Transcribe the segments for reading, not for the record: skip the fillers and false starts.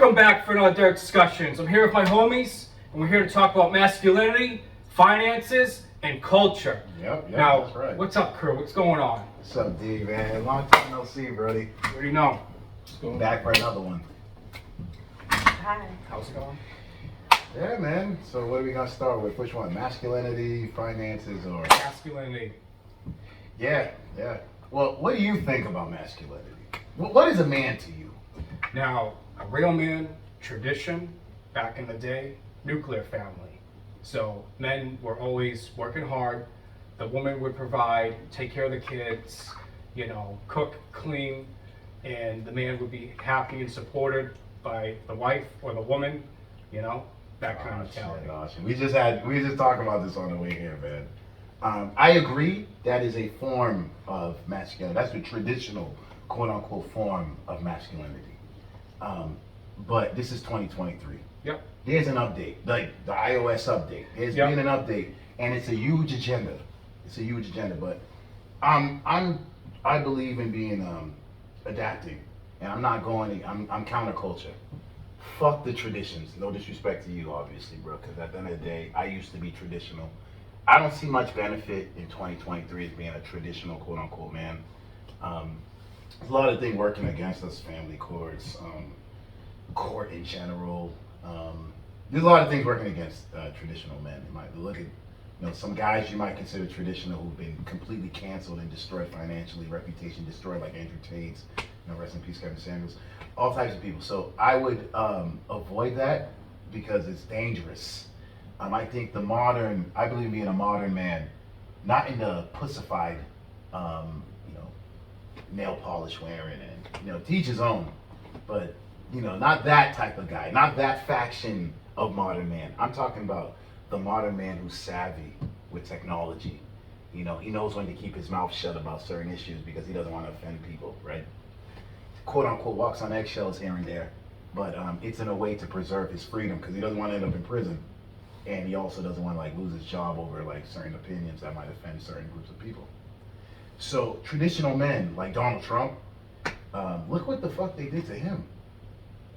Welcome back for another Derek Discussions. I'm here with my homies, and we're here to talk about masculinity, finances, and culture. Yep, now, that's right. What's up, crew? What's going on? What's up, D, man? Long time no see, brody. You already know. What's going on? Back for another one. Hi. How's it going? Yeah, man. So what are we gonna start with? Which one? Masculinity, finances, or? Masculinity. Yeah. Well, what do you think about masculinity? What is a man to you? Now, a real man, tradition, back in the day, nuclear family. So men were always working hard. The woman would provide, take care of the kids, cook, clean, and the man would be happy and supported by the wife or the woman, that kind of mentality. Gosh, we just talking about this on the way here, man. I agree that is a form of masculinity. That's the traditional, quote unquote, form of masculinity. But this is 2023. Yep. There's an update, like the iOS update. There's been an update, and it's a huge agenda. But I believe in being adapting, and I'm not going. I'm counterculture. Fuck the traditions. No disrespect to you, obviously, bro. Because at the end of the day, I used to be traditional. I don't see much benefit in 2023 as being a traditional, quote unquote, man. There's a lot of things working against us, family courts, court in general. There's a lot of things working against traditional men. You might look at, some guys you might consider traditional who've been completely canceled and destroyed financially, reputation destroyed, like Andrew Tate's, rest in peace, Kevin Samuels, all types of people. So I would avoid that because it's dangerous. I think I believe in being a modern man, not in the pussified, nail polish wearing and, teach his own, but, not that type of guy, not that faction of modern man. I'm talking about the modern man who's savvy with technology. He knows when to keep his mouth shut about certain issues because he doesn't want to offend people, right? Quote unquote walks on eggshells here and there, but it's in a way to preserve his freedom because he doesn't want to end up in prison. And he also doesn't want to lose his job over certain opinions that might offend certain groups of people. So traditional men like Donald Trump, look what the fuck they did to him.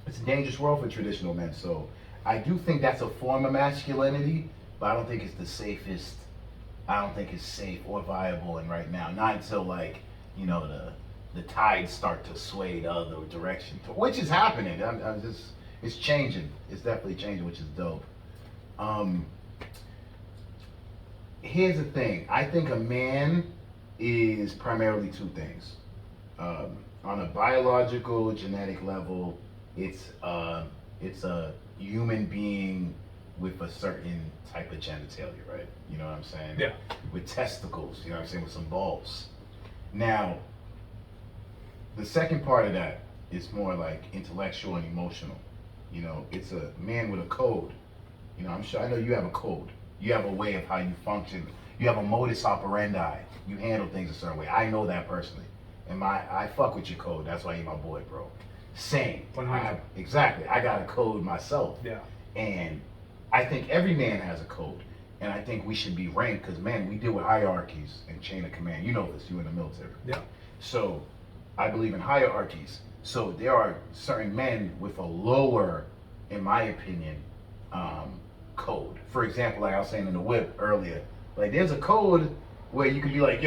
It's a dangerous world for traditional men. So I do think that's a form of masculinity, but I don't think it's the safest. I don't think it's safe or viable. And right now, not until the tides start to sway the other direction, which is happening. It's changing. It's definitely changing, which is dope. Here's the thing. I think a man is primarily two things. On a biological, genetic level, it's a human being with a certain type of genitalia, right? You know what I'm saying? Yeah. With testicles, with some balls. Now, the second part of that is more like intellectual and emotional. It's a man with a code. I know you have a code. You have a way of how you function. You have a modus operandi. You handle things a certain way. I know that personally. And I fuck with your code. That's why you're my boy, bro. Same. 100. Exactly. I got a code myself. Yeah. And I think every man has a code. And I think we should be ranked because, man, we deal with hierarchies and chain of command. You know this. You in the military. Yeah. So I believe in hierarchies. So there are certain men with a lower, in my opinion, code. For example, like I was saying in the whip earlier, like there's a code where you can be like,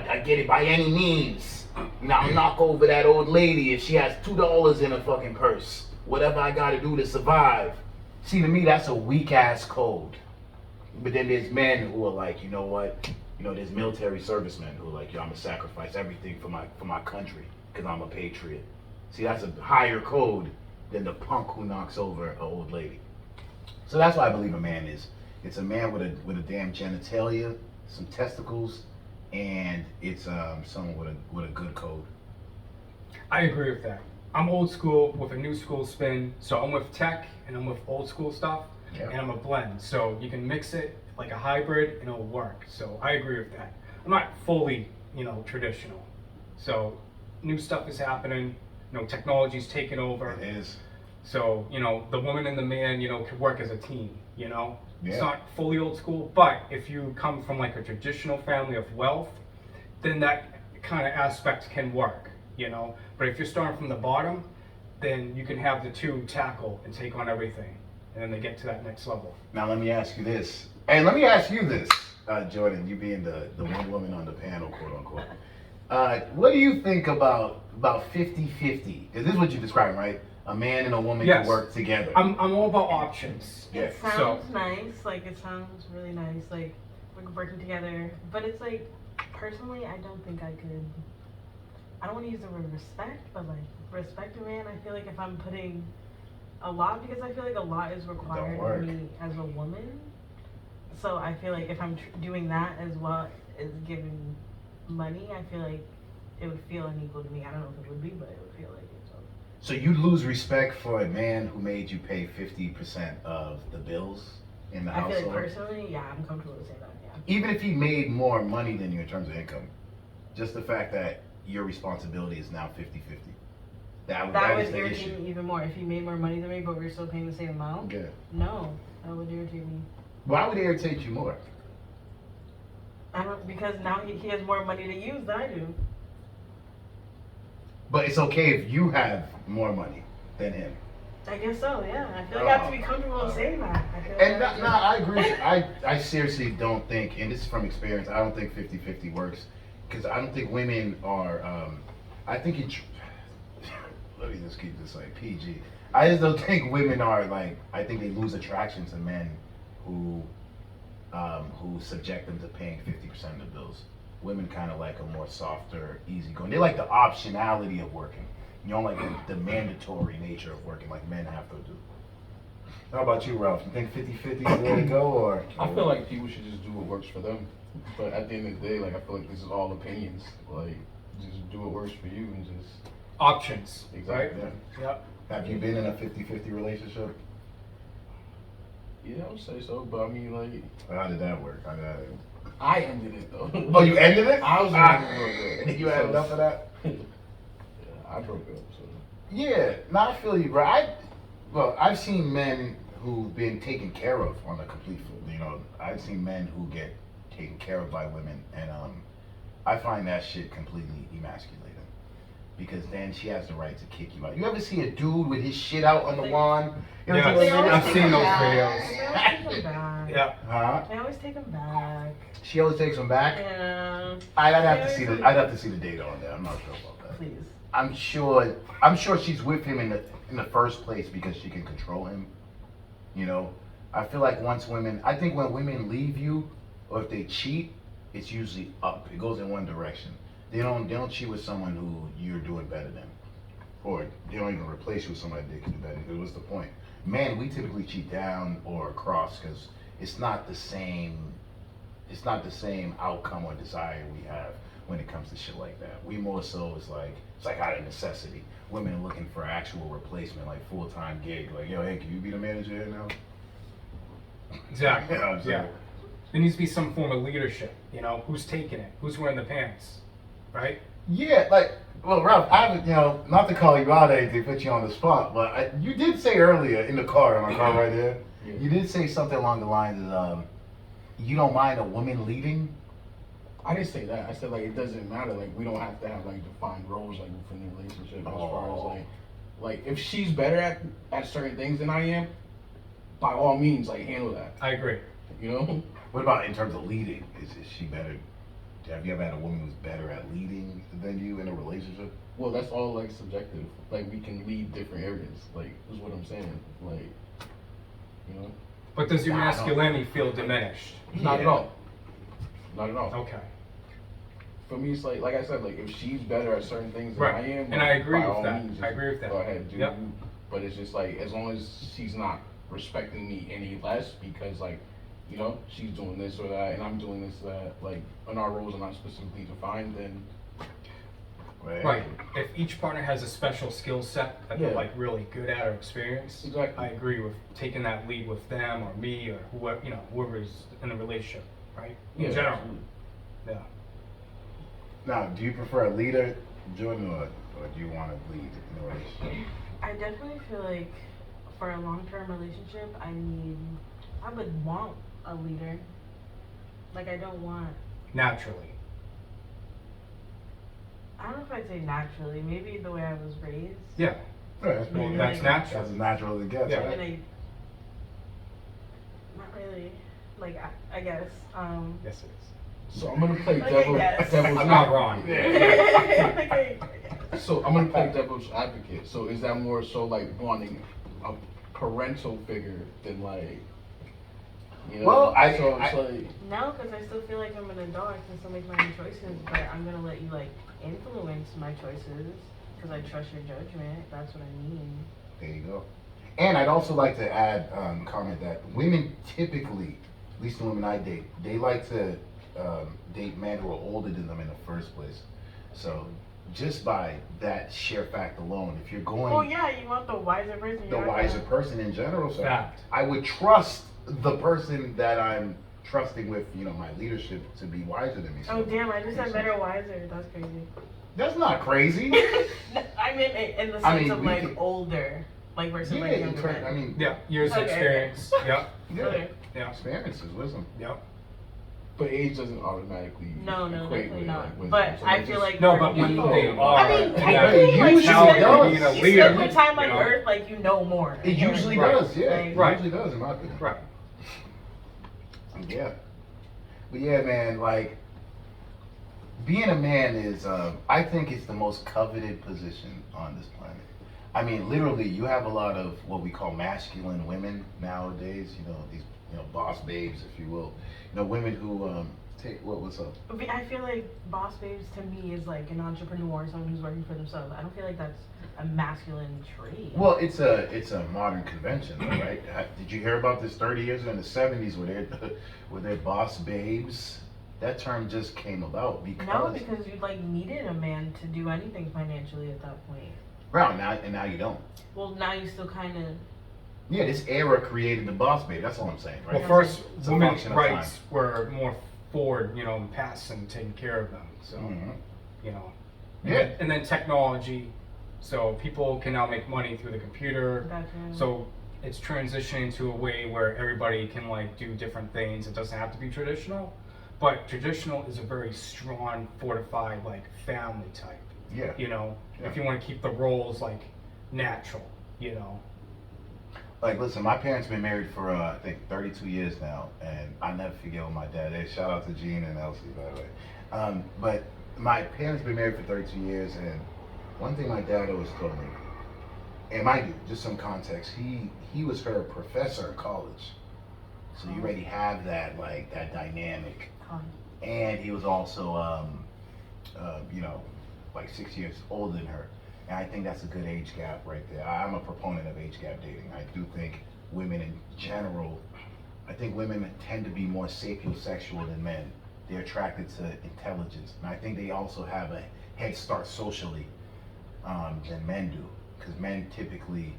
I get it by any means. I'll knock over that old lady if she has $2 in her fucking purse. Whatever I gotta do to survive. See, to me, that's a weak ass code. But then there's men who are like, you know what? There's military servicemen who are like, I'm gonna sacrifice everything for my country because I'm a patriot. See, that's a higher code than the punk who knocks over an old lady. So that's what I believe a man is. It's a man with a damn genitalia, some testicles, and it's someone with a good code. I agree with that. I'm old school with a new school spin, so I'm with tech and I'm with old school stuff, and I'm a blend. So you can mix it like a hybrid and it'll work. So I agree with that. I'm not fully, traditional. So new stuff is happening. Technology's taking over. It is. So, the woman and the man, could work as a team, Yeah. It's not fully old school, but if you come from like a traditional family of wealth, then that kind of aspect can work, But if you're starting from the bottom, then you can have the two tackle and take on everything, and then they get to that next level. Now let me ask you this. Hey, let me ask you this, Jordan. You being the one woman on the panel, quote unquote. What do you think about 50-50? Because this is what you're describing, right? A man and a woman Yes. can work together. I'm all about options. Yeah. It sounds nice. Like, it sounds really nice. Like, we're working together. But it's like, personally, I don't think I could. I don't want to use the word respect, but like, respect a man, I feel like if I'm putting a lot, because I feel like a lot is required work. of me as a woman. So I feel like if I'm doing that as well as giving money, I feel like it would feel unequal to me. I don't know if it would be, but it would feel like it. So you lose respect for a man who made you pay 50% of the bills in the I household? feel like personally, yeah, I'm comfortable to say that, yeah. Even if he made more money than you in terms of income, just the fact that your responsibility is now 50-50. That is would the irritate issue. me even more if he made more money than me, but we were still paying the same amount. Yeah. No, that would irritate me. Why would it irritate you more? Because now he has more money to use than I do. But it's okay if you have more money than him. I guess so, yeah. I feel like I have to be comfortable in saying that. I feel And like I agree. I seriously don't think, and this is from experience, I don't think 50-50 works. Because I don't think women are, I think it, let me just keep this like PG. I just don't think women are like, I think they lose attraction to men who subject them to paying 50% of the bills. Women kind of like a more softer, easygoing. They like the optionality of working. You don't like the mandatory nature of working like men have to do. How about you, Ralph? You think 50-50 is the way to go, or? I feel like people should just do what works for them. But at the end of the day, like, I feel like this is all opinions. Like, just do what works for you and just... Options, Exactly. right? Yeah. Yep. Have you been in a 50-50 relationship? Yeah, I would say so, but I mean, like... How did that work? I ended it, though. Oh, you ended it? I was in a You had enough of that? Yeah, I broke up, so... Yeah, no, I feel you, bro. I've seen men who've been taken care of on a complete fool. You know, I've seen men who get taken care of by women, and I find that shit completely emasculating. Because then she has the right to kick you out. You ever see a dude with his shit out on the lawn? You ever Yes. see They those always I've take videos? seen him those back. videos. They always take him back. Yeah. Huh? They always take him back. She always takes him back. Yeah. I'd have to see the data on that. I'm not sure about that. Please. I'm sure she's with him in the first place because she can control him. You know, I feel like I think when women leave you, or if they cheat, it's usually up. It goes in one direction. They don't cheat with someone who you're doing better than, or they don't even replace you with somebody they can do better. Because what's the point? Man, we typically cheat down or across because it's not the same outcome or desire we have when it comes to shit like that. We more so it's like out of necessity. Women are looking for actual replacement, like full-time gig. Like, yo, hey, can you be the manager here now? Exactly. You know what I'm saying? Yeah. There needs to be some form of leadership. You know, who's taking it? Who's wearing the pants? Right? Yeah, well, Ralph, I haven't, not to call you out or anything, put you on the spot, but you did say earlier in the car, in my car right there, Yeah. you did say something along the lines of, you don't mind a woman leading? I didn't say that. I said, like, it doesn't matter. Like, we don't have to have, like, defined roles, like, within the relationship as far as, like, if she's better at certain things than I am, by all means, like, handle that. I agree. You know? What about in terms of leading? Is she better? Have you ever had a woman who's better at leading than you in a relationship? Well, that's all, like, subjective. Like, we can lead different areas. Like, is what I'm saying. Like, you know? But does your Nah, I don't- masculinity feel diminished? Not at all. Not at all. Okay. For me, it's like I said, like, if she's better at certain things than Right. I am, And like, I agree by with all that. means, I agree with that. Go ahead, do Yep. you. But it's just like, as long as she's not respecting me any less because, like, you know, she's doing this or that and I'm doing this or that, like, and our roles are not specifically defined, then Right. If each partner has a special skill set that they're Yeah. like really good at or experienced, Exactly. I agree with taking that lead with them or me or whoever, whoever's in the relationship, right? In yeah, general. absolutely. Yeah. Now, do you prefer a leader, Jordan, or do you want to lead in a relationship? I definitely feel like for a long-term relationship, I would want a leader. Like, I don't want, Naturally. I don't know if I'd say naturally, maybe the way I was raised. Yeah. Right, that's pretty Maybe good. That's like, natural. That's as natural as it gets, Yeah. I right? mean, not really. Like, I guess. Yes, it is. So I'm gonna play Like, devil's yes. devil's I'm not advocate. wrong. Like, I guess. So I'm gonna play devil's advocate. So is that more so like wanting a parental figure than like, you know? Well, so it's like, No, because I still feel like I'm an adult. I can still make my own choices, but I'm gonna let you like influence my choices because I trust your judgment. That's what I mean. There you go. And I'd also like to add, comment that women typically, at least the women I date, they like to date men who are older than them in the first place. So just by that sheer fact alone, if you're going Well, yeah, you want the wiser person. the you're not wiser gonna- person in general, so Fact. I would trust the person that I'm trusting with, my leadership to be wiser than me. So Oh damn! I just said better, wiser. That's crazy. that's not crazy. I mean, in the sense I mean, of we like could- older, like versus Yeah, like in younger turn, men. I mean, Yeah, years of Okay. experience. Yep, yeah, Okay. yeah, experiences, wisdom. yep. but age doesn't automatically No, equate definitely with, not. like, wisdom. But So I it's feel just- like No, for but when people- they are, I mean, in that technically, like, usually mentality of does. being a you leader, spend more time on you know? Earth, like you know more. It usually Right. does, yeah. It Right. usually does, in my opinion. Right. Yeah. But yeah, man, like, being a man is, I think it's the most coveted position on this planet. I mean, literally, you have a lot of what we call masculine women nowadays, these, boss babes, if you will. Women who, what's up? I feel like boss babes to me is like an entrepreneur, someone who's working for themselves. I don't feel like that's a masculine trait. Well, it's a modern convention, though, right? Did you hear about this 30 years ago in the 70s where they're boss babes? That term just came about because No, because you like needed a man to do anything financially at that point. right now you don't. Well, now you still kind of. Yeah, this era created the boss babe. That's all I'm saying, right? Well, first, It's a women's function of rights were more forward, in past and taking care of them. So, Mhm. And Yeah. and then technology, so people can now make money through the computer. Gotcha. So it's transitioning to a way where everybody can like do different things. It doesn't have to be traditional, but traditional is a very strong, fortified like family type. Yeah. If you want to keep the roles like natural, Like, listen, my parents been married for I think 32 years now, and I never forget what my dad. Hey, shout out to Gene and Elsie, by the way. But my parents been married for 32 years, and one thing my dad always told me, and mind you, just some context, he was her professor in college, so you already have that that dynamic. And he was also, like 6 years older than her. And I think that's a good age gap right there. I'm a proponent of age gap dating. I do think women in general, I think women tend to be more sapiosexual than men. They're attracted to intelligence. And I think they also have a head start socially than men do. Because men typically,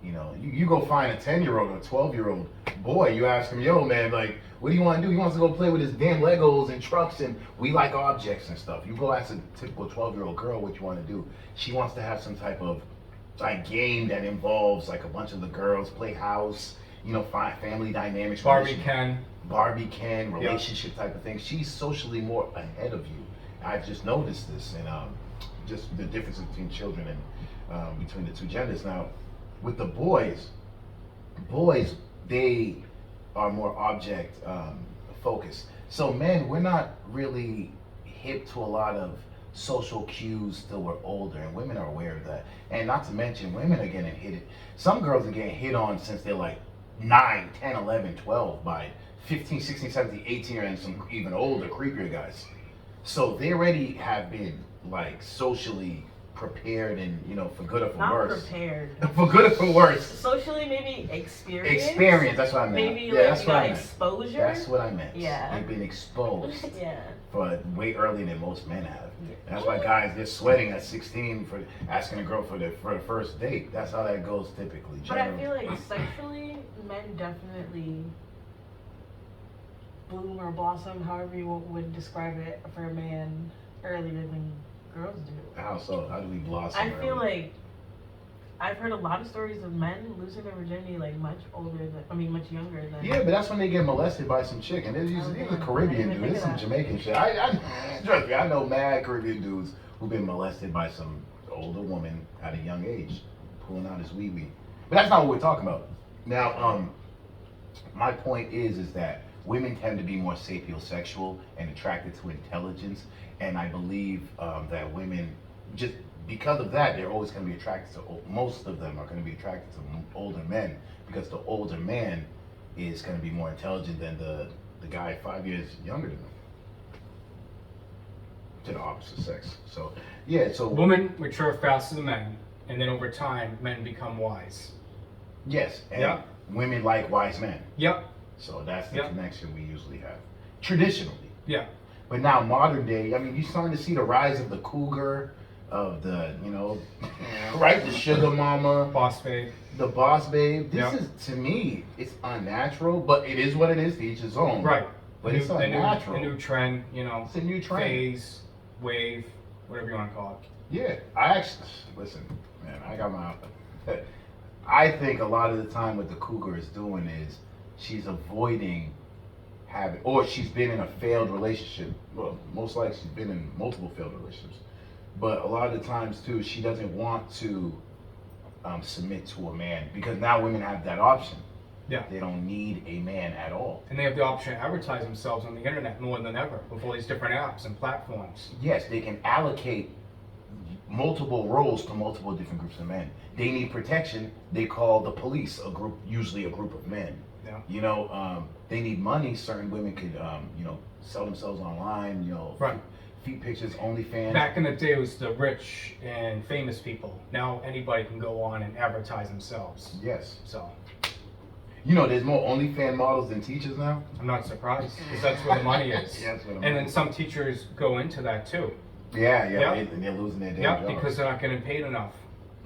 you go find a 10-year-old or a 12-year-old boy, you ask him, yo, man, like, what do you want to do? He wants to go play with his damn Legos and trucks, and we like objects and stuff. You go ask a typical 12-year-old girl what you want to do. She wants to have some type of like game that involves like a bunch of the girls play house, family dynamics. Barbie Ken, relationship type of thing. She's socially more ahead of you. I've just noticed this, and just the difference between children and between the two genders. Now, with the boys, they are more object focused. So men, we're not really hip to a lot of social cues till we're older, and women are aware of that. And not to mention, women are getting hit. Some girls are getting hit on since they're like 9, 10, 11, 12 by 15, 16, 17, 18, and some even older, creepier guys. So they already have been like socially prepared and, for good or for Not worse. prepared. For good or for worse. Socially, maybe experience. Experience, that's what I meant. Maybe Yeah, like that's what I meant. exposure. That's what I meant. Yeah. They've been exposed Yeah. for way earlier than most men have. Yeah. And that's why guys, they're sweating at 16 for asking a girl for the first date. That's how that goes typically. But I generally. feel like sexually, men definitely bloom or blossom, however you would describe it, for a man earlier than girls do. How so? How do we blossom? I feel early? like I've heard a lot of stories of men losing their virginity like much much younger than. Yeah, but that's when they get molested by some chick, and these are Caribbean I didn't dudes, think this of some that. Jamaican shit. I trust me, I know mad Caribbean dudes who've been molested by some older woman at a young age. pulling out his wee wee. But that's not what we're talking about. Now, my point is that women tend to be more sapiosexual and attracted to intelligence, and I believe that women, just because of that, they're always going to be attracted to. Most of them are going to be attracted to older men because the older man is going to be more intelligent than the guy 5 years younger than them. To the opposite sex. So yeah. So Women mature faster than men, and then over time, men become wise. yes, and Yeah. women like wise men. Yep. So that's the Yeah. connection we usually have, traditionally. Yeah. But now modern day, I mean, you're starting to see the rise of the cougar, of the, right, the sugar mama, Boss babe. the boss babe. This Yeah. is, to me, it's unnatural, but it is what it is, to each his own. Right. But it's unnatural. The new trend, It's a new trend. phase, wave, whatever you want to call it. Yeah, I actually, listen, man, I got my, I think a lot of the time what the cougar is doing is she's avoiding having, or she's been in a failed relationship. Well, most likely she's been in multiple failed relationships. But a lot of the times too, she doesn't want to submit to a man because now women have that option. Yeah. They don't need a man at all. And they have the option to advertise themselves on the internet more than ever with all these different apps and platforms. Yes, they can allocate multiple roles to multiple different groups of men. They need protection. They call the police usually a group of men. Yeah. They need money. Certain women could, sell themselves online. Right. Feet pictures, OnlyFans. Back in the day, it was the rich and famous people. Now anybody can go on and advertise themselves. Yes. So There's more OnlyFans models than teachers now. I'm not surprised because that's where the money is. Yeah, that's where the And money then is. some teachers go into that too. Yeah. Yeah. They're losing their damn Yeah, jobs. because they're not getting paid enough.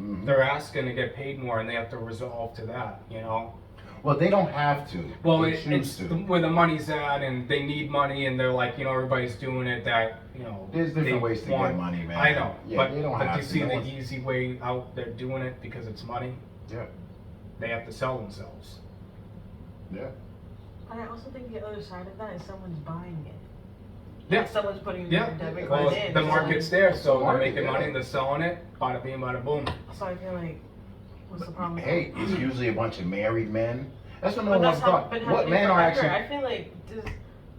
Mhm. They're asking to get paid more, and they have to resolve to that. Well, they don't have to. Well, they it's choose to. where the money's at, and they need money, and they're like, everybody's doing it. There's different they ways to want- get money, man. I know, Yeah, but they don't but have you to. see No the one's- easy way out. They're doing it because it's money. Yeah. They have to sell themselves. Yeah. But I also think the other side of that is someone's buying it. Yeah. Like someone's putting Yeah. their debit Well, card in. the market's there, so they're market, making yeah. money. They're selling it. Bada bing, bada boom. So I feel like, what's the problem? with Hey, that? it's usually a bunch of married men. That's what no But one that's wants to how. talk. But What how men are actually? I feel like does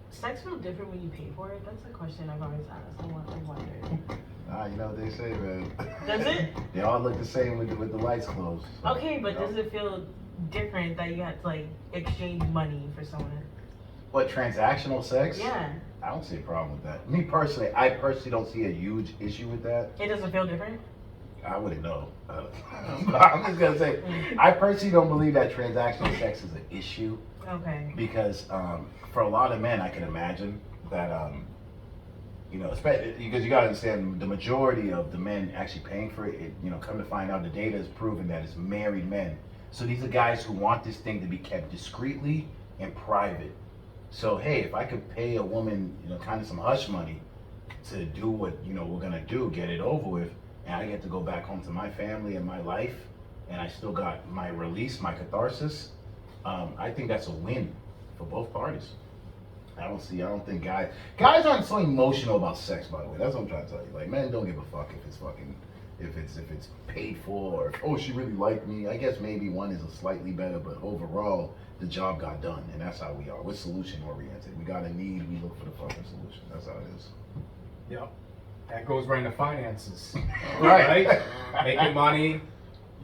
sex feel different when you pay for it? That's a question I've always asked. I wondered. You know what they say, man. Does it? They all look the same with the lights closed. So, Okay, but does it feel different that you have to like exchange money for someone? What, transactional sex? Yeah, I don't see a problem with that. Me personally, I personally don't see a huge issue with that. it doesn't feel different. I wouldn't know. I'm just gonna say, I personally don't believe that transactional sex is an issue Okay. because for a lot of men, I can imagine that especially because you gotta understand the majority of the men actually paying for it. Come to find out, the data has proven that it's married men. So these are guys who want this thing to be kept discreetly and private. So hey, if I could pay a woman, kind of some hush money to do what we're gonna do, get it over with, and I get to go back home to my family and my life, and I still got my release, my catharsis. I think that's a win for both parties. I don't think guys aren't so emotional about sex, by the way. That's what I'm trying to tell you. Like, men don't give a fuck if it's paid for, or if, she really liked me. I guess maybe one is a slightly better, but overall the job got done, and that's how we are. We're solution oriented. We got a need, we look for the fucking solution. That's how it is. Yep. That goes right into finances. Right. Making money,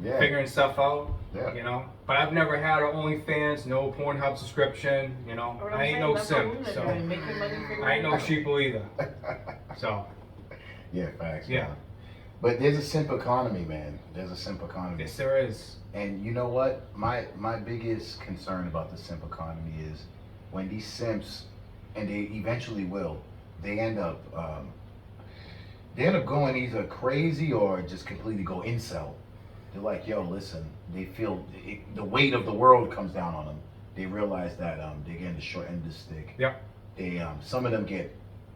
Yeah. figuring stuff out. Yeah. But I've never had an OnlyFans, no Pornhub subscription. What I'm I ain't saying, no that's what simp, women are so doing, making money figuring I ain't it no out. sheeple either. So Yeah, facts. Yeah. Man. But there's a simp economy, man. There's a simp economy. yes, there is. And you know what? My biggest concern about the simp economy is when these simps, and they eventually will, they end up going either crazy or just completely go incel. They're like, yo, listen, they feel the weight of the world comes down on them. They realize that they're getting the short end of the stick. Yep. They some of them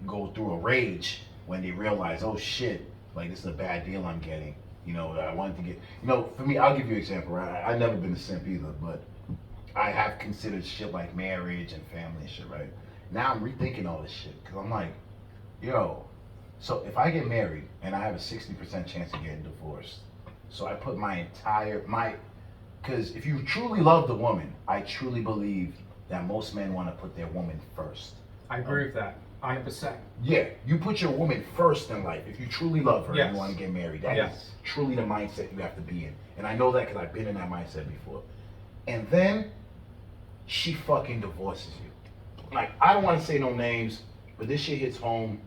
go through a rage when they realize, oh shit, like this is a bad deal I'm getting. I wanted to get, for me, I'll give you an example, right? I've never been a simp either, but I have considered shit like marriage and family and shit, right? Now I'm rethinking all this shit, because I'm like, yo, so if I get married and I have a 60% chance of getting divorced, So I put because if you truly love the woman, I truly believe that most men want to put their woman first. I agree with that, 100%. Yeah, you put your woman first in life. If you truly love her and Yes. you want to get married, that is Yes. truly the mindset you have to be in. And I know that because I've been in that mindset before. And then she fucking divorces you. Like, I don't want to say no names, but this shit hits home.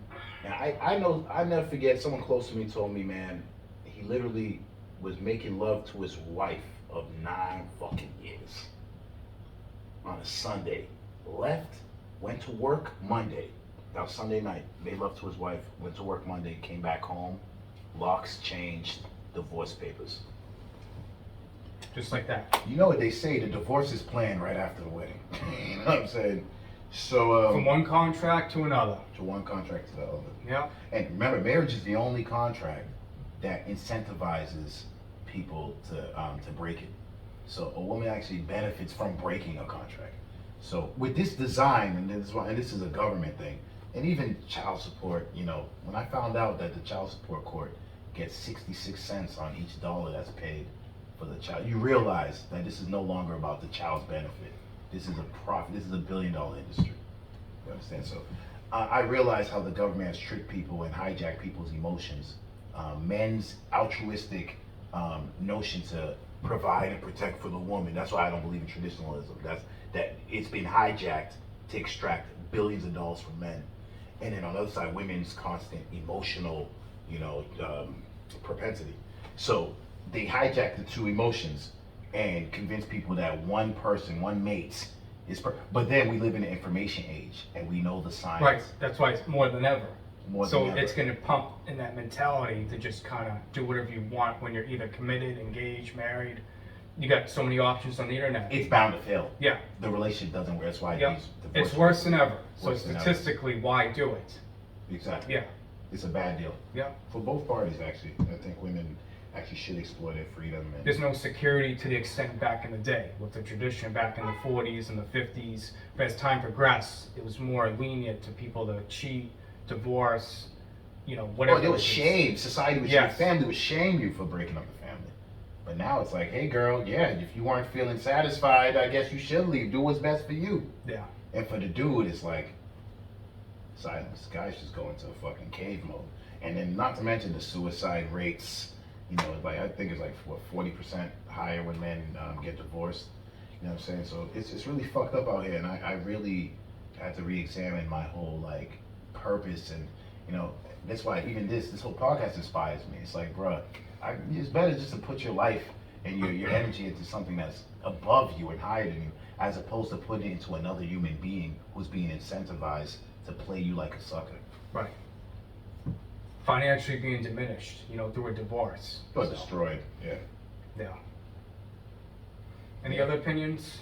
And I know, I never forget, someone close to me told me, man, he literally was making love to his wife of 9 fucking years on a Sunday. Left, went to work Monday. That was Sunday night. Made love to his wife, went to work Monday, came back home, locks changed, divorce papers. Just like that. You know what they say, the divorce is planned right after the wedding. You know what I'm saying? So, From one contract to another. to one contract to the other. Yeah. And remember, marriage is the only contract that incentivizes people to break it. So a woman actually benefits from breaking a contract. So with this design, and this is a government thing, and even child support, you know, when I found out that the child support court gets 66 cents on each dollar that's paid for the child, you realize that this is no longer about the child's benefit. This is a profit. This is $1 billion industry. You understand? So I realize how the government has tricked people and hijacked people's emotions. Men's altruistic notion to provide and protect for the woman. That's why I don't believe in traditionalism. That it's been hijacked to extract billions of dollars from men. And then on the other side, women's constant emotional, propensity. So they hijack the two emotions and convince people that one person, one mate, but then we live in an information age and we know the science. Right. That's why it's more than ever. So It's going to pump in that mentality to just kind of do whatever you want when you're either committed, engaged, married. You got so many options on the internet. It's bound to fail. Yeah. The relationship doesn't work. That's why Yeah. these divorce It's worse than ever. So Worse than ever. statistically, why do it? Exactly. Yeah. It's a bad deal. Yeah. For both parties, actually. I think women actually should explore their freedom. And There's no security to the extent back in the day with the tradition back in the 40s and the 50s. But as time progressed, it was more lenient to people to cheat, divorce, whatever. there was shame. Society would shame. Yes. Family would shame you for breaking up the family. But now it's like, hey girl, yeah, if you weren't feeling satisfied, I guess you should leave. Do what's best for you. Yeah. And for the dude, it's like silence. Guys just go into a fucking cave mode. And then not to mention the suicide rates. I think it's like 40% higher when men get divorced. You know what I'm saying? So it's really fucked up out here, and I really had to re-examine my whole purpose, and that's why even this whole podcast inspires me. It's like, bruh, it's better just to put your life and your energy into something that's above you and higher than you, as opposed to putting it into another human being who's being incentivized to play you like a sucker. Right. Financially being diminished, through a divorce. Or So, destroyed. Yeah. Yeah. Any other opinions?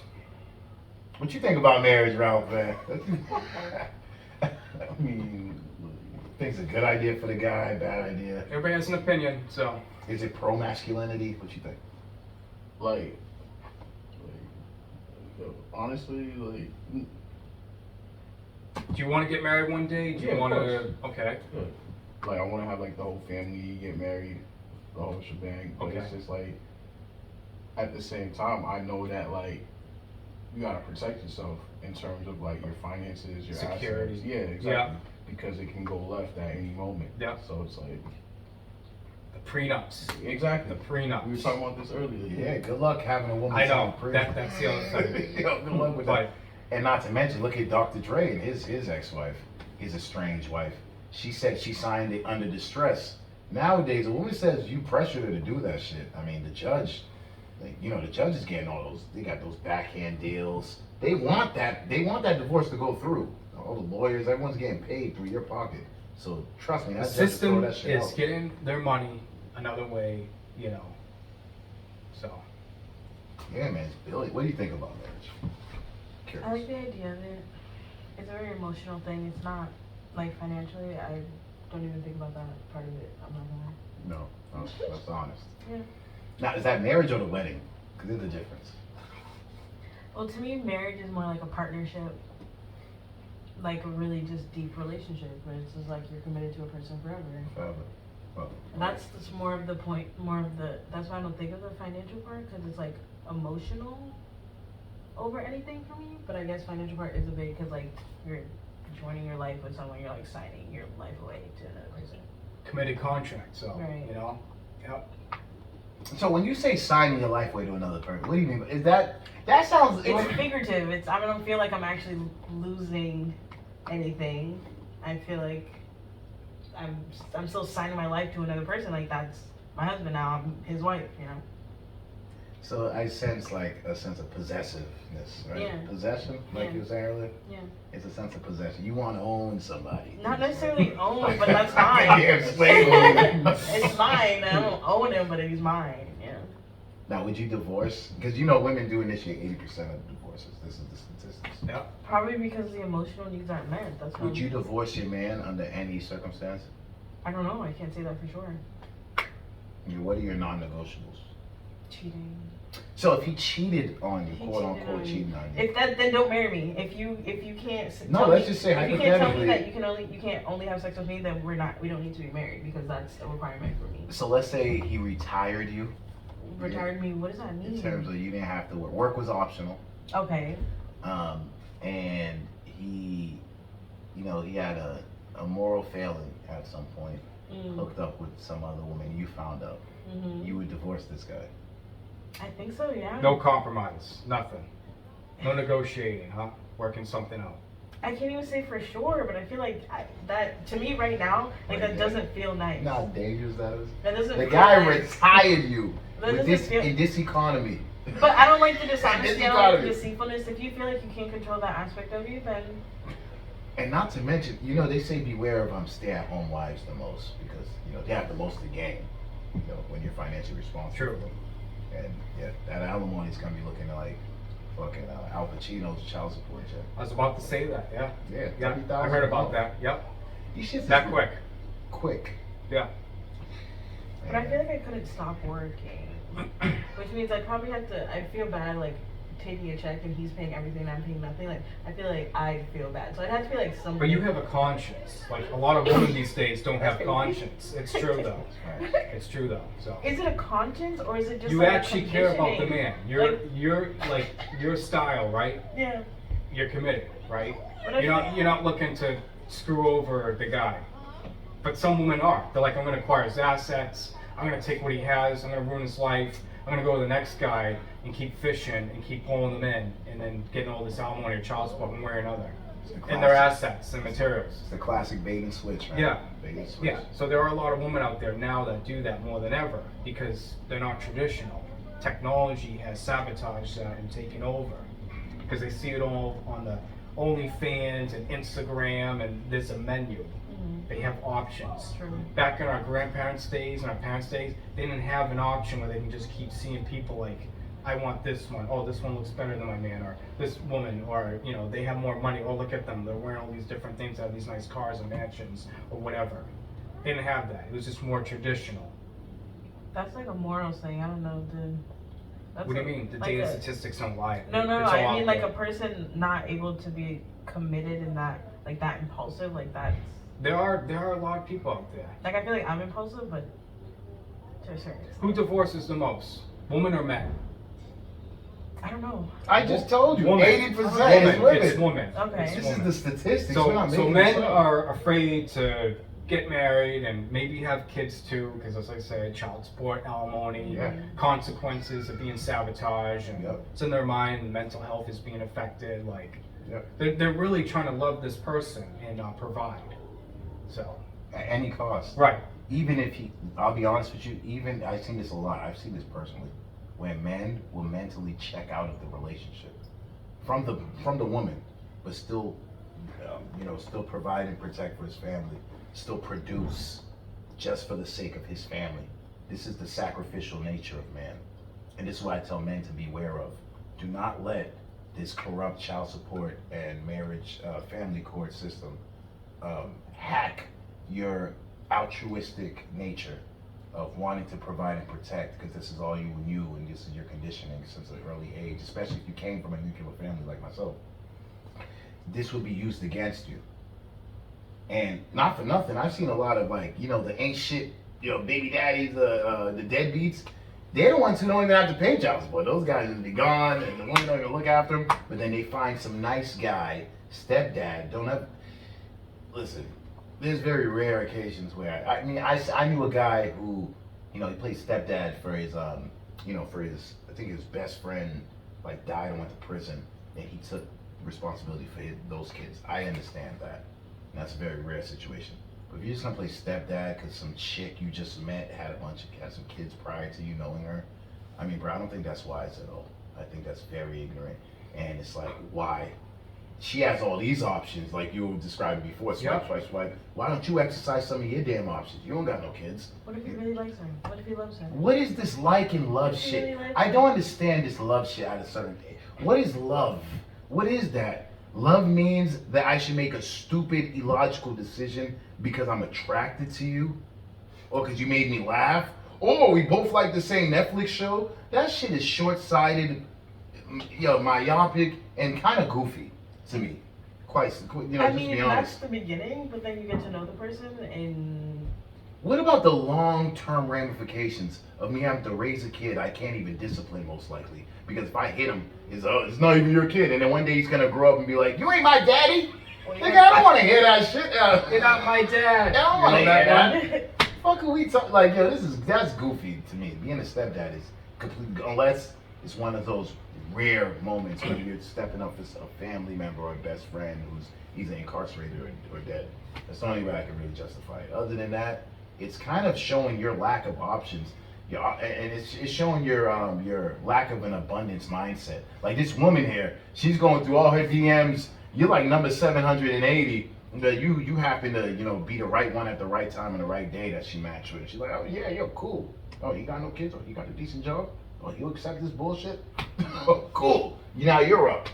What you think about marriage, Ralph, man? I mean, Think it's a good idea for the guy, bad idea. Everybody has an opinion, so. Is it pro masculinity? What you think? Honestly, Do you want to get married one day? Do you Yeah, of want to? course. Okay. good. I want to have the whole family get married, the whole shebang. But it's Okay. just at the same time, I know that you gotta protect yourself in terms of your finances, your Security. assets. Yeah, exactly. Yeah. Because it can go left at any moment. Yeah. So it's The prenups. exactly. The prenups. We were talking about this earlier. Yeah, good luck having a woman. I know. sign pre- That's the other side. Yo, good luck with But that. And not to mention, look at Dr. Dre and his ex-wife, his estranged wife. She said she signed it under distress. Nowadays, a woman says you pressured her to do that shit. I mean, the judge, the judge is getting all those. They got those backhand deals. They want that. They want that divorce to go through. All the lawyers, everyone's getting paid through your pocket. So trust me, the that judge will throw system that shit is out. getting their money another way, So. Yeah, man. Billy, what do you think about marriage? I like the idea of it. It's a very emotional thing. It's not financially. I don't even think about that part of it. I'm not gonna lie. No, that's honest. Yeah. Now, is that marriage or the wedding? Because there's a difference. Well, to me, marriage is more like a partnership, like a really just deep relationship, where it's just you're committed to a person forever. Forever. Well, That's just more of the point, that's why I don't think of the financial part, because it's like emotional over anything for me. But I guess financial part is a big, because like you're joining your life with someone, you're like signing your life away to another person. Committed contract, so, Right. you know? Yep. So when you say signing your life away to another person, what do you mean? Is that sounds? It's figurative. I don't feel like I'm actually losing anything. I feel like I'm still signing my life to another person. Like that's my husband now. I'm his wife. You know. So I sense like a sense of possessiveness, right? Yeah. Possession, like Yeah. you were saying earlier. Yeah. It's a sense of possession. You want to own somebody. Not necessarily own, but that's Yeah, mine. slave owner. It's mine. I don't own him, but he's mine. Yeah. Now, would you divorce? Because you know women do initiate 80% of divorces. This is the statistics. Yep. Probably because the emotional needs aren't met. That's why. Would you divorce your man under any circumstance? I don't know. I can't say that for sure. I mean, what are your non-negotiables? Cheating. So if he cheated on you, He quote cheated unquote, on me. cheating on you. If that, then don't marry me. If you can't. No, tell let's me- just say if you can't tell me hypothetically- that you can't only have sex with me, then we don't need to be married because that's a requirement for me. So let's say he retired you Retired me. What does that mean? in terms of you didn't have to work. Work was optional. Okay. And he, you know, he had a moral failing at some point, hooked up with some other woman. You found out. Mm-hmm. You would divorce this guy. I think so. Yeah. No compromise, nothing. No negotiating, huh? Working something out. I can't even say for sure, but I feel like that to me right now, like that doesn't feel nice. You know how dangerous that is? That doesn't. The feel guy nice. retired you That with doesn't this feel- in this economy. But I don't like the dishonesty. This I don't like the economy. deceitfulness. If you feel like you can't control that aspect of you, then And not to mention, you know, they say beware of stay-at-home wives the most because you know they have the most to gain. You know, when you're financially responsible. True. And yeah, that alimony's gonna be looking like fucking Al Pacino's child support check. I was about to say that, yeah. Yeah, Yeah, $30,000. I heard about that, yep. These shits That is quick, Quick. yeah. But I feel like I couldn't stop working, which means I probably have to. I feel bad like taking a check and he's paying everything and I'm paying nothing. Like I feel like I feel bad, so I'd have to be like something. But you have a conscience. Like a lot of women these days don't have That's conscience. It's true though. Right. It's true though. So Is it a conscience or is it just you like actually a care about the conditioning? man. You're Like- you're like your style, right? Yeah. You're committed, right? But I You're not looking to screw over the guy. But some women are. They're like, I'm gonna acquire his assets. I'm gonna take what he has. I'm gonna ruin his life. I'm gonna go to the next guy and keep fishing and keep pulling them in, and then getting all this alimony or child support one way or another, It's the and their classic- assets and materials. It's the classic bait and switch, right? Yeah. Bait and switch. Yeah, so there are a lot of women out there now that do that more than ever because they're not traditional. Technology has sabotaged that and taken over because they see it all on the OnlyFans and Instagram, and there's a menu. They have options. True. Back in our grandparents' days and our parents' days, they didn't have an option where they can just keep seeing people like, I want this one. Oh, this one looks better than my man, or this woman, or you know, they have more money. Oh, look at them. They're wearing all these different things, have these nice cars and mansions, or whatever. They didn't have that. It was just more traditional. That's like a morals thing. I don't know, dude. That's What do you a- mean? The like data a- statistics don't lie. No, It's I all mean out like there. a person not able to be committed in that, like that impulsive, like that's. There are a lot of people out there. Like I feel like I'm impulsive, but to a certain extent. Who divorces the most, women or men? I don't know. I just told you, Woman. 80% Women. is women. It's women. Okay. It's This is women. the statistics. we're So not so making men this up. are afraid to get married and maybe have kids too, because as I said, child support, alimony, Yeah. consequences of being sabotaged, and Yep. it's in their mind. And mental health is being affected. Like Yep. they're really trying to love this person and provide. So At any cost. right, Even if I'll be honest with you, even, I've seen this a lot, I've seen this personally, where men will mentally check out of the relationship from the woman, but still, still provide and protect for his family, still produce just for the sake of his family. This is the sacrificial nature of man. And this is what I tell men to beware of. Do not let this corrupt child support and marriage family court system hack your altruistic nature of wanting to provide and protect, because this is all you knew and this is your conditioning since an early age, especially if you came from a nuclear family like myself. This would be used against you. And not for nothing, I've seen a lot of the ain't shit baby daddies, the deadbeats, they're the ones who don't even have to pay child support. Those guys will be gone, and the women don't even look after them. But then they find some nice guy, stepdad. Don't have. Listen, there's very rare occasions where I knew a guy who, he played stepdad for his for his, I think his best friend like died and went to prison, and he took responsibility for those kids. I understand that. And that's a very rare situation. But if you're just gonna play stepdad because some chick you just met had some kids prior to you knowing her, I mean, bro, I don't think that's wise at all. I think that's very ignorant. And it's like, why? She has all these options, like you were describing before. Swipe, swipe, swipe. Why don't you exercise some of your damn options? You don't got no kids. What if he really likes her? What if he loves her? What is this like and love If he shit? really likes I her? don't understand this love shit at a certain age. What is love? What is that? Love means that I should make a stupid, illogical decision because I'm attracted to you? Or because you made me laugh? Or we both like the same Netflix show? That shit is short-sighted, myopic, and kind of goofy to me. I just mean, be that's honest. the beginning, but then you get to know the person, and What about the long-term ramifications of me having to raise a kid I can't even discipline most likely? Because if I hit him, it's not even your kid. And then one day he's going to grow up and be like, you ain't my daddy? Nigga, I don't want to hear that shit. You're not my dad. I don't want to You know hear that that. Fuck are we talking? Like, that's goofy to me. Being a stepdad is complete, unless it's one of those rare moments when you're stepping up as a family member or a best friend who's either incarcerated or dead. That's the only way I can really justify it. Other than that, it's kind of showing your lack of options. And it's showing your lack of an abundance mindset. Like this woman here, she's going through all her DMs. You're like number 780. But you happen to be the right one at the right time and the right day that she matched with. She's like, oh yeah, you're cool. Oh, he got no kids. Oh, he got a decent job. Oh, you accept this bullshit? Oh, cool. Now you're up.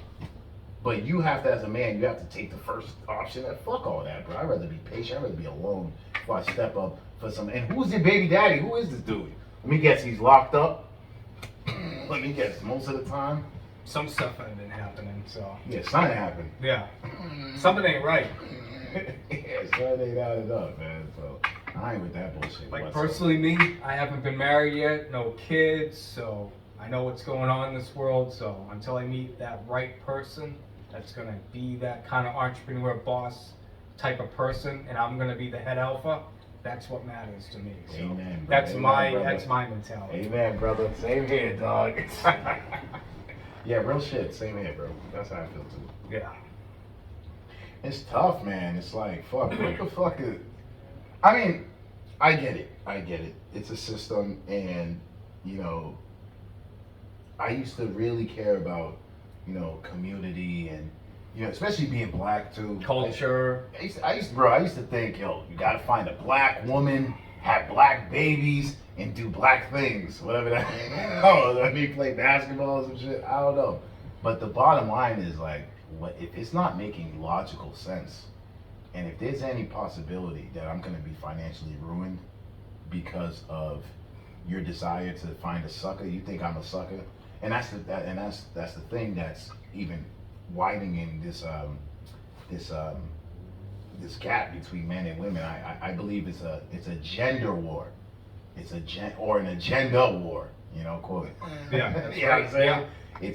But you have to, as a man, you have to take the first option. And fuck all that, bro. I'd rather be patient. I'd rather be alone before I step up for some. And who's your baby daddy? Who is this dude? Let me guess, he's locked up. Let me guess, most of the time. Some stuff ain't been happening, so. Yeah, something happened. Yeah. Something ain't right. Yeah, something ain't added up, man. So I ain't with that bullshit. Like whatsoever. personally, me, I haven't been married yet, no kids, so I know what's going on in this world. So until I meet that right person, that's gonna be that kind of entrepreneur boss type of person, and I'm gonna be the head alpha. That's what matters to me. So Amen, brother. that's Amen, that's brother. my mentality. Amen, brother. Same here, dog. Yeah, real shit. Same here, bro. That's how I feel too. Yeah. It's tough, man. It's like, fuck, what the fuck is... I mean, I get it. It's a system, and, I used to really care about, community and, especially being black, too. Culture. I used to think, you gotta find a black woman, have black babies, and do black things. Whatever that... Let me play basketball or some shit. I don't know. But the bottom line is, like, what if it's not making logical sense, and if there's any possibility that I'm going to be financially ruined because of your desire to find a sucker, you think I'm a sucker, and that's the thing that's even widening this this gap between men and women. I believe it's a gender war, or an agenda war, quote. Yeah. That's You know what I'm right. saying?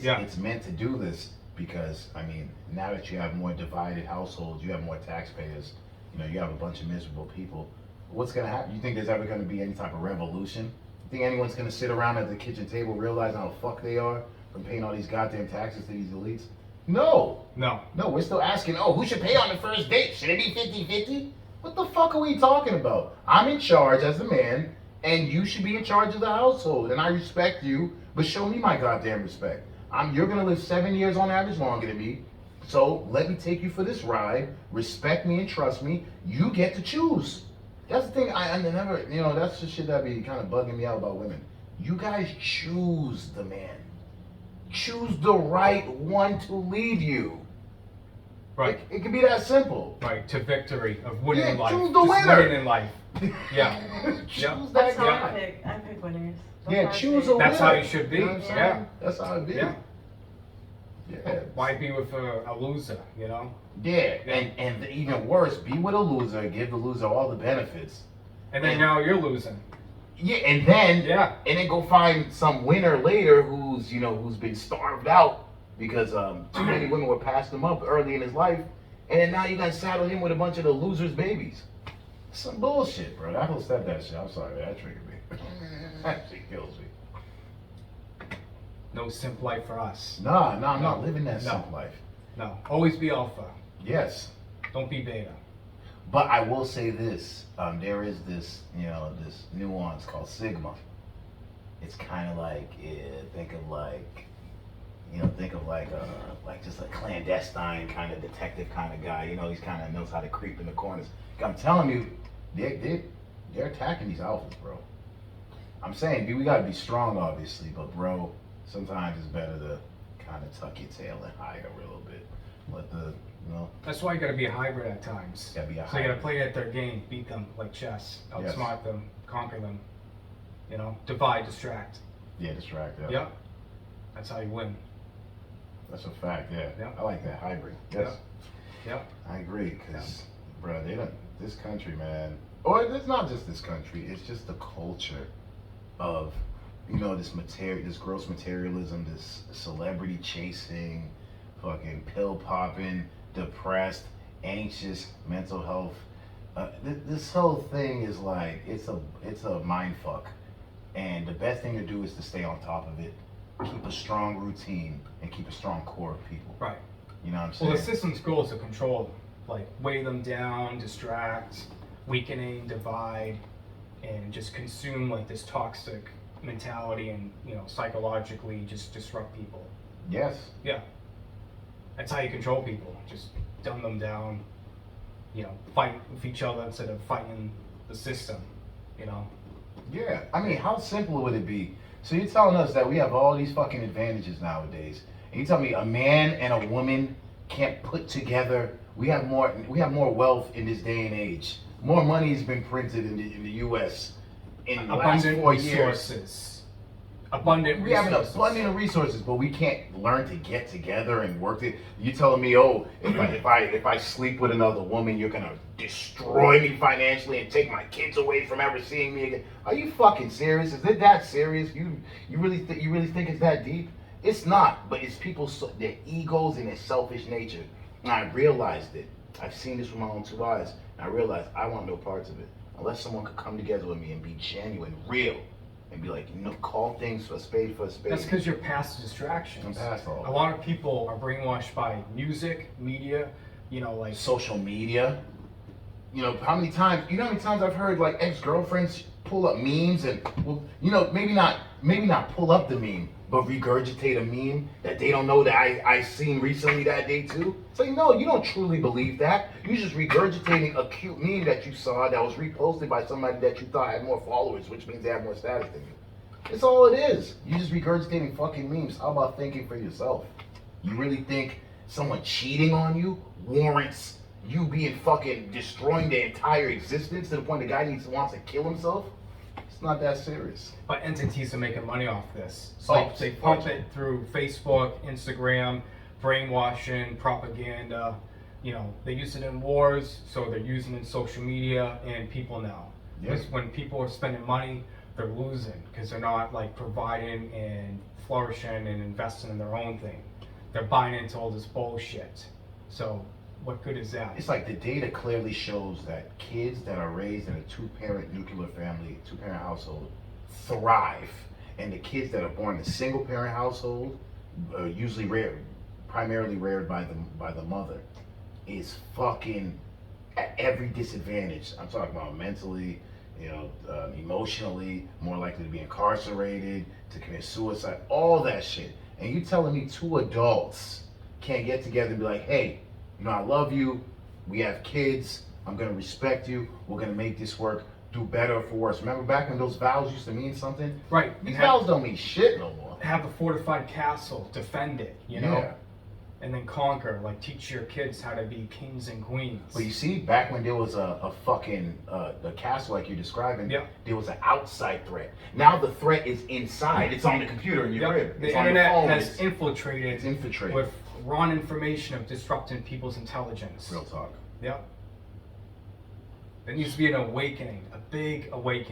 Yeah. It's meant to do this. Because, I mean, now that you have more divided households, you have more taxpayers, you have a bunch of miserable people, what's going to happen? You think there's ever going to be any type of revolution? You think anyone's going to sit around at the kitchen table realizing how fuck they are from paying all these goddamn taxes to these elites? No, we're still asking, who should pay on the first date? Should it be 50-50? What the fuck are we talking about? I'm in charge as the man, and you should be in charge of the household, and I respect you, but show me my goddamn respect. You're gonna live 7 years on average longer than me, so let me take you for this ride. Respect me and trust me. You get to choose. That's the thing. I never, that's the shit that be kind of bugging me out about women. You guys choose the man. Choose the right one to lead you. Right. It can be that simple. Right. To victory of winning in life. Choose the Just winner. winning in life. Yeah. Choose Yeah. that that's how guy. I pick winners. Yeah, choose a winner. That's how you should be. You know what I'm saying? Yeah. That's how it be. Yeah. Yeah. Why be with a loser? Yeah, and even worse, be with a loser, give the loser all the benefits, And then now you're losing. Yeah, and then Yeah. and then go find some winner later who's who's been starved out because too many women were passing him up early in his life, and then now you gotta saddle him with a bunch of the losers' babies. Some bullshit, bro. I don't said that shit. I'm sorry, that triggered me. That shit kills me. No simp life for us. Nah, I'm not No. living that No. simple life. No. Always be alpha. Yes. Don't be beta. But I will say this: there is this, this nuance called sigma. It's kind of like, think of like just a clandestine kind of detective kind of guy. He's kind of knows how to creep in the corners. I'm telling you, they're attacking these alphas, bro. I'm saying, dude, we gotta be strong, obviously, but bro, sometimes it's better to kind of tuck your tail and hide a little bit. Let the That's why you gotta be a hybrid at times. Gotta be a So you gotta hybrid. play at their game, beat them like chess, Yes. outsmart them, conquer them. Divide, distract. distract. Yeah. Yep. That's how you win. That's a fact. Yeah. Yeah. I like that hybrid. Yes. Yep. I agree, because, bro, they don't. This country, man, or it's not just this country. It's just the culture of, this gross materialism, this celebrity chasing, fucking pill popping, depressed, anxious, mental health. This whole thing is like it's a mind fuck, and the best thing to do is to stay on top of it, keep a strong routine, and keep a strong core of people. Right. You know what I'm saying? Well, the system's goal is to control them, like weigh them down, distract, weakening, divide, and just consume like this toxic mentality and psychologically just disrupt people. Yes. Yeah. That's how you control people. Just dumb them down. Fight with each other instead of fighting the system. Yeah. I mean, how simple would it be? So you're telling us that we have all these fucking advantages nowadays, and you tell me a man and a woman can't put together. We have more wealth in this day and age. More money has been printed in the U.S. in the last Abundant 4 years. resources. Abundant We have an resources. abundance of resources, but we can't learn to get together and work it. You telling me, oh, if I sleep with another woman, you're gonna destroy me financially and take my kids away from ever seeing me again? Are you fucking serious? Is it that serious? You really think it's that deep? It's not, but it's their egos and their selfish nature. And I realized it. I've seen this with my own 2 eyes. And I realized I want no parts of it unless someone could come together with me and be genuine, real. And be like, call things for a spade for a spade. That's because you're past distractions. I'm past all A that. lot of people are brainwashed by music, media, like Social media. How many times I've heard like ex-girlfriends pull up memes and maybe not pull up the meme, but regurgitate a meme that they don't know that I seen recently that day too. So no, you don't truly believe that. You're just regurgitating a cute meme that you saw that was reposted by somebody that you thought had more followers, which means they have more status than you. That's all it is. You're just regurgitating fucking memes. How about thinking for yourself? You really think someone cheating on you warrants you being fucking destroying their entire existence to the point the guy wants to kill himself? It's not that serious. but entities are making money off this. So Oh, they pump it through Facebook, Instagram, brainwashing, propaganda. They use it in wars, so they're using it in social media and people now. Because when people are spending money, they're losing because they're not like providing and flourishing and investing in their own thing. They're buying into all this bullshit. So what good is that? It's like the data clearly shows that kids that are raised in a 2-parent nuclear family, 2-parent household, thrive, and the kids that are born in a single-parent household, usually primarily reared by the mother, is fucking at every disadvantage. I'm talking about mentally, emotionally, more likely to be incarcerated, to commit suicide, all that shit. And you telling me 2 adults can't get together and be like, hey, I love you, we have kids, I'm gonna respect you, we're gonna make this work, do better or for worse. Remember back when those vows used to mean something? Right. These And vows don't mean shit no more. have a fortified castle, defend it, Yeah. and then conquer. Like teach your kids how to be kings and queens. But you see, back when there was a fucking the castle like you're describing, Yeah. there was an outside threat. Now the threat is inside. It's on the computer in your crib. The It's on your internet phone. has It's infiltrated infiltrated. with wrong information of disrupting people's intelligence. Real talk. Yep. There needs to be an awakening, a big awakening.